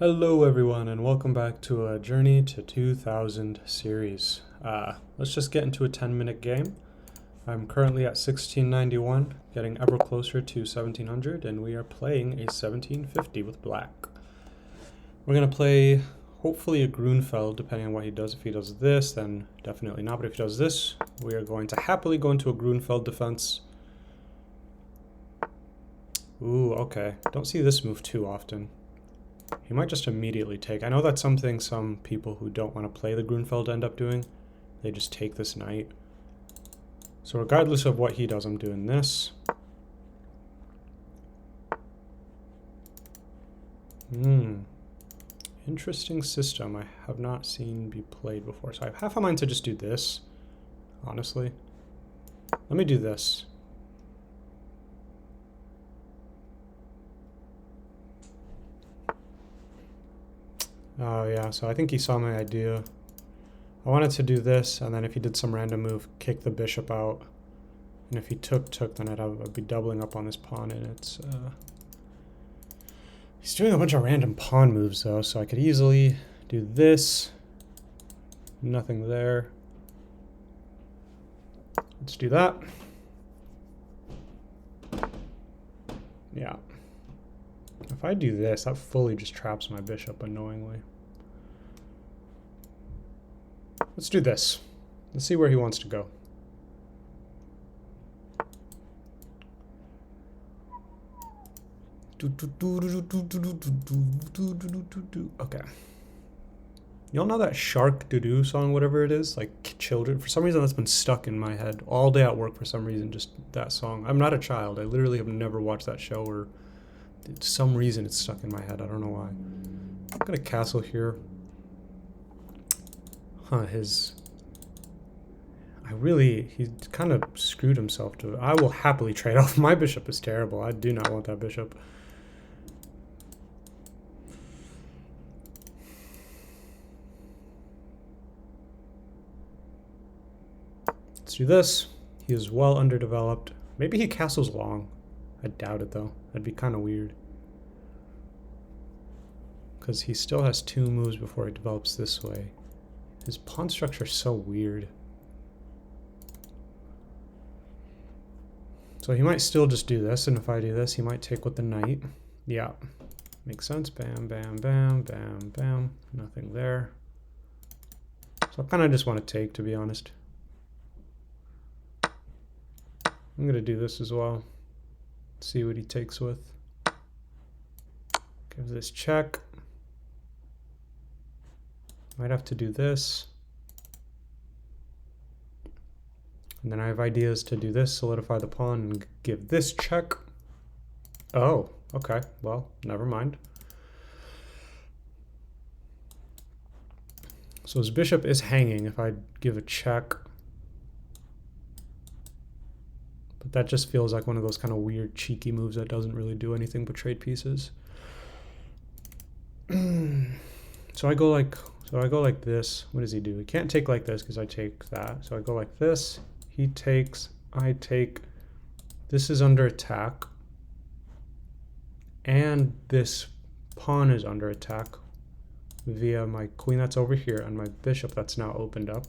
Hello everyone and welcome back to a Journey to 2000 series. Let's just get into a 10-minute game. I'm currently at 1691, getting ever closer to 1700, and we are playing a 1750 with black. We're going to play hopefully a Grunfeld, depending on what he does. If he does this, then definitely not, but if he does this, we are going to happily go into a Grunfeld defense. Ooh, okay. Don't see this move too often. He might just immediately take. I know that's something some people who don't want to play the Grunfeld end up doing. They just take this knight. So regardless of what he does, I'm doing this. Interesting system I have not seen be played before. So I have half a mind to just do this, honestly. Let me do this. Oh yeah, so I think he saw my idea. I wanted to do this, and then if he did some random move, kick the bishop out. And if he took, then I'd be doubling up on this pawn, and it's... He's doing a bunch of random pawn moves, though, so I could easily do this. Nothing there. Let's do that. Yeah. If I do this, that fully just traps my bishop annoyingly. Let's do this. Let's see where he wants to go. Okay. Y'all know that Shark Doo-Doo song, whatever it is? Like children. For some reason, that's been stuck in my head all day at work for some reason, just that song. I'm not a child. I literally have never watched that show, or for some reason it's stuck in my head. I don't know why. I'm gonna castle here. Huh, he kind of screwed himself to it. I will happily trade off. My bishop is terrible. I do not want that bishop. Let's do this. He is well underdeveloped. Maybe he castles long. I doubt it, though. That'd be kind of weird. Because he still has 2 moves before he develops this way. His pawn structure is so weird. So he might still just do this, and if I do this, he might take with the knight. Yeah. Makes sense. Bam, bam, bam, bam, bam. Nothing there. So I kind of just want to take, to be honest. I'm going to do this as well. See what he takes with. Give this check. Might have to do this. And then I have ideas to do this, solidify the pawn, and give this check. Oh, okay. Well, never mind. So his bishop is hanging if I give a check. But that just feels like one of those kind of weird, cheeky moves that doesn't really do anything but trade pieces. So I go like this. What does he do? He can't take like this because I take that. So I go like this. He takes, I take. This is under attack. And this pawn is under attack via my queen that's over here and my bishop that's now opened up.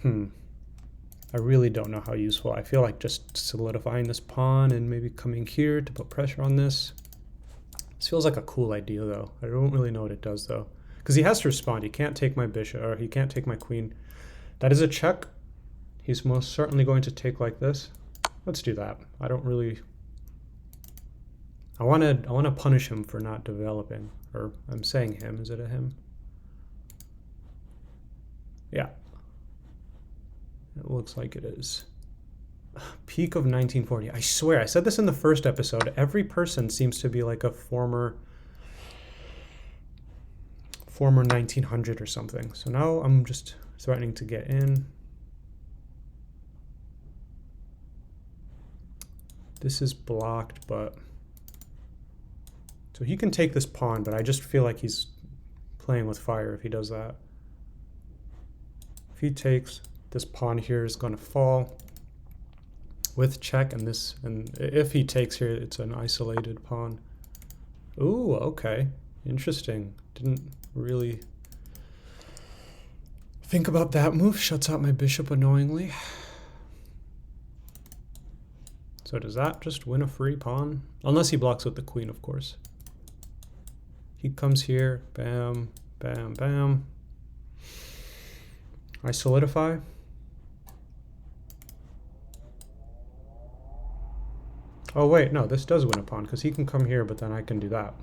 I really don't know how useful. I feel like just solidifying this pawn and maybe coming here to put pressure on this. This feels like a cool idea, though. I don't really know what it does, though. Because he has to respond. He can't take my bishop, or he can't take my queen. That is a check. He's most certainly going to take like this. Let's do that. I don't really... I want to punish him for not developing. Or I'm saying him. Is it a him? Yeah. It looks like it is. Peak of 1940. I swear, I said this in the first episode. Every person seems to be like a former 1900 or something. So now I'm just threatening to get in. This is blocked, but... So he can take this pawn, but I just feel like he's playing with fire if he does that. If he takes, this pawn here is going to fall with check, and this, and if he takes here, it's an isolated pawn. Ooh, okay. Interesting. Didn't really think about that move. Shuts out my bishop annoyingly. So does that just win a free pawn? Unless he blocks with the queen, of course. He comes here. Bam, bam, bam. I solidify. Oh wait, no, this does win a pawn because he can come here, but then I can do that.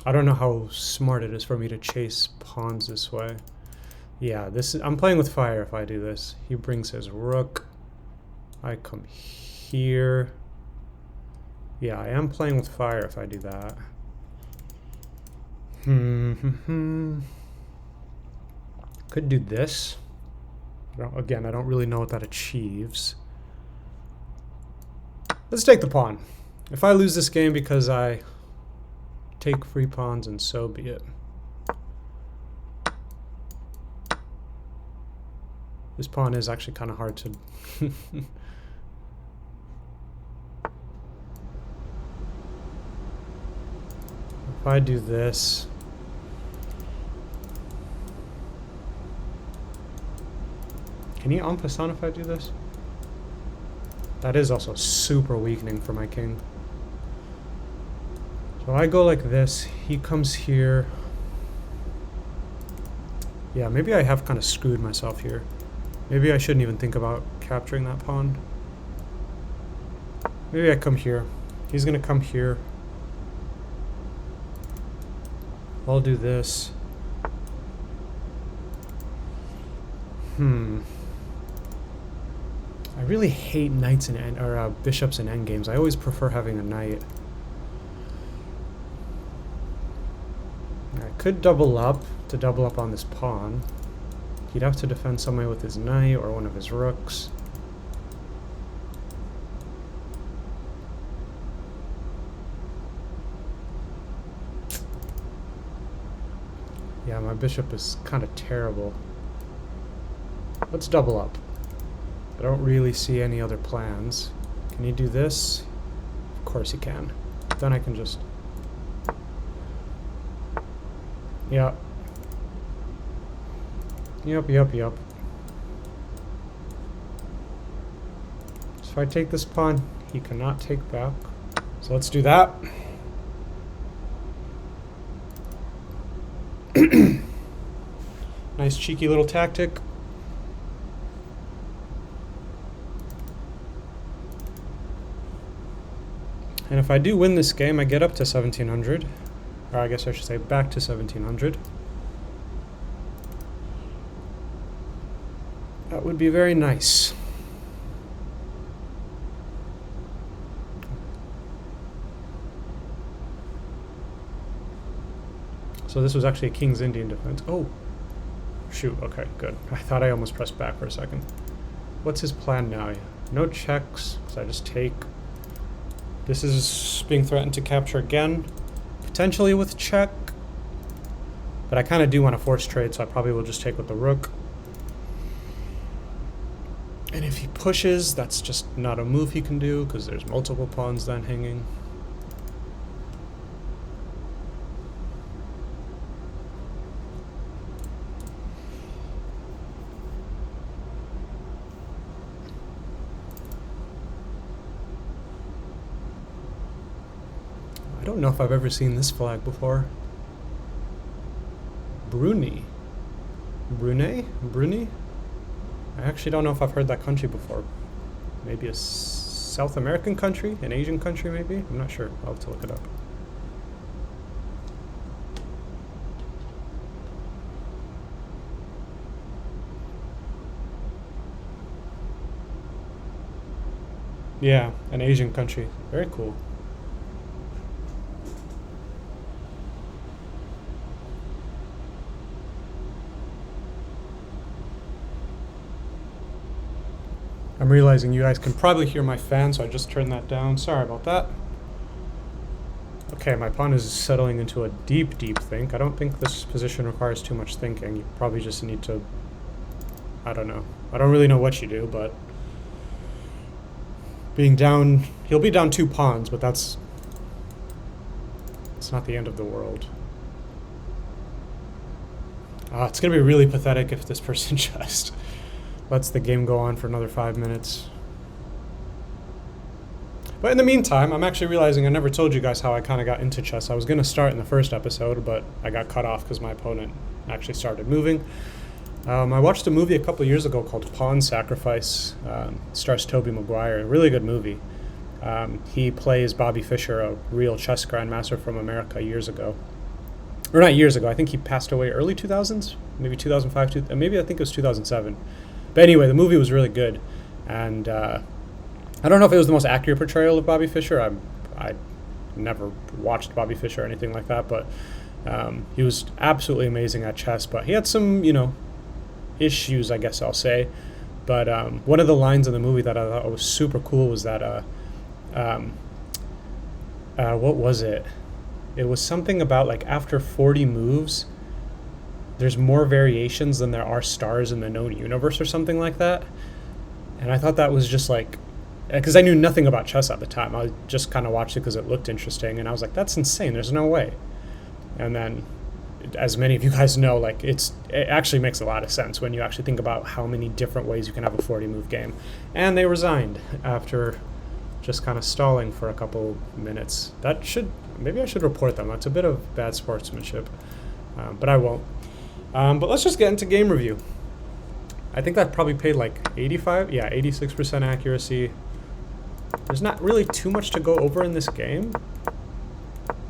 I don't know how smart it is for me to chase pawns this way. Yeah, I'm playing with fire if I do this. He brings his rook. I come here. Yeah, I am playing with fire if I do that. Could do this. Again, I don't really know what that achieves. Let's take the pawn. If I lose this game because I take free pawns, and so be it. This pawn is actually kind of hard to... If I do this... Can he en passant if I do this? That is also super weakening for my king. So I go like this, he comes here. Yeah, maybe I have kind of screwed myself here. Maybe I shouldn't even think about capturing that pawn. Maybe I come here. He's gonna come here. I'll do this. I really hate knights or bishops in endgames. I always prefer having a knight. I could double up to double up on this pawn. He'd have to defend some way with his knight or one of his rooks. Yeah, my bishop is kind of terrible. Let's double up. I don't really see any other plans. Can he do this? Of course he can. Then I can just... Yeah. Yep. So if I take this pawn, he cannot take back. So let's do that. Nice cheeky little tactic. And if I do win this game, I get up to 1700. Or I guess I should say back to 1700. That would be very nice. So this was actually a King's Indian defense. Oh, shoot, okay, good. I thought I almost pressed back for a second. What's his plan now? No checks, so I just take. This is being threatened to capture again, potentially with check. But I kind of do want to force trade, so I probably will just take with the rook. And if he pushes, that's just not a move he can do, because there's multiple pawns then hanging. I don't know if I've ever seen this flag before. Brunei? I actually don't know if I've heard that country before. Maybe a South American country? An Asian country, maybe? I'm not sure. I'll have to look it up. Yeah, an Asian country. Very cool. I'm realizing you guys can probably hear my fan, so I just turned that down. Sorry about that. Okay, my pawn is settling into a deep, deep think. I don't think this position requires too much thinking. You probably just need to... I don't know. I don't really know what you do, but... Being down... He'll be down 2 pawns, but that's... It's not the end of the world. It's going to be really pathetic if this person just lets the game go on for another 5 minutes. But in the meantime, I'm actually realizing I never told you guys how I kind of got into chess. I was going to start in the first episode, but I got cut off because my opponent actually started moving. I watched a movie a couple years ago called Pawn Sacrifice. Stars Tobey Maguire. A really good movie. He plays Bobby Fischer, a real chess grandmaster from America years ago. Or not years ago. I think he passed away early 2000s, maybe 2005, maybe I think it was 2007. But anyway, the movie was really good. And I don't know if it was the most accurate portrayal of Bobby Fischer. I never watched Bobby Fischer or anything like that, but he was absolutely amazing at chess. But he had some, issues, I guess I'll say. But one of the lines in the movie that I thought was super cool was that, what was it? It was something about like after 40 moves, there's more variations than there are stars in the known universe or something like that. And I thought that was just like, because I knew nothing about chess at the time. I just kind of watched it because it looked interesting. And I was like, that's insane. There's no way. And then, as many of you guys know, like it actually makes a lot of sense when you actually think about how many different ways you can have a 40-move game. And they resigned after just kind of stalling for a couple minutes. Maybe I should report them. That's a bit of bad sportsmanship, but I won't. But let's just get into game review. I think that probably paid like 86% accuracy. There's not really too much to go over in this game,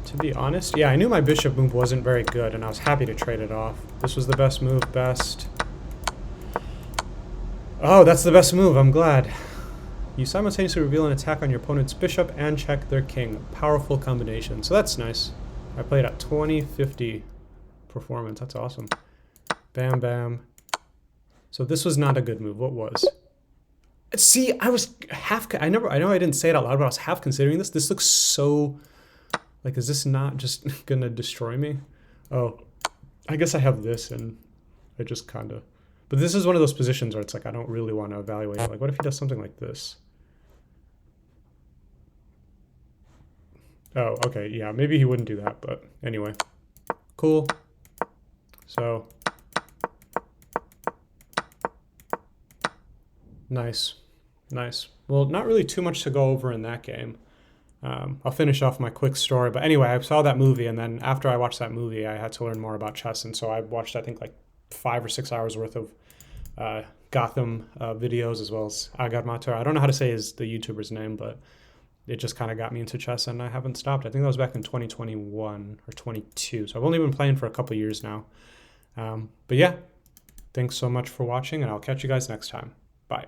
to be honest. Yeah, I knew my bishop move wasn't very good, and I was happy to trade it off. This was the best move, best. Oh, that's the best move, I'm glad. You simultaneously reveal an attack on your opponent's bishop and check their king. Powerful combination. So that's nice. I played at 2050 performance. That's awesome. Bam, bam. So this was not a good move. What was? See, I was I know I didn't say it out loud, but I was half considering this. This looks so... Like, is this not just going to destroy me? Oh, I guess I have this, and I just kind of... But this is one of those positions where it's like I don't really want to evaluate it. Like, what if he does something like this? Oh, okay, yeah, maybe he wouldn't do that, but anyway. Cool. So. Nice. Nice. Well, not really too much to go over in that game. I'll finish off my quick story. But anyway, I saw that movie, and then after I watched that movie, I had to learn more about chess. And so I watched, I think, like 5 or 6 hours worth of Gotham videos, as well as Agadmator. I don't know how to say the YouTuber's name, but it just kind of got me into chess, and I haven't stopped. I think that was back in 2021 or 22. So I've only been playing for a couple of years now. But yeah, thanks so much for watching, and I'll catch you guys next time. Bye.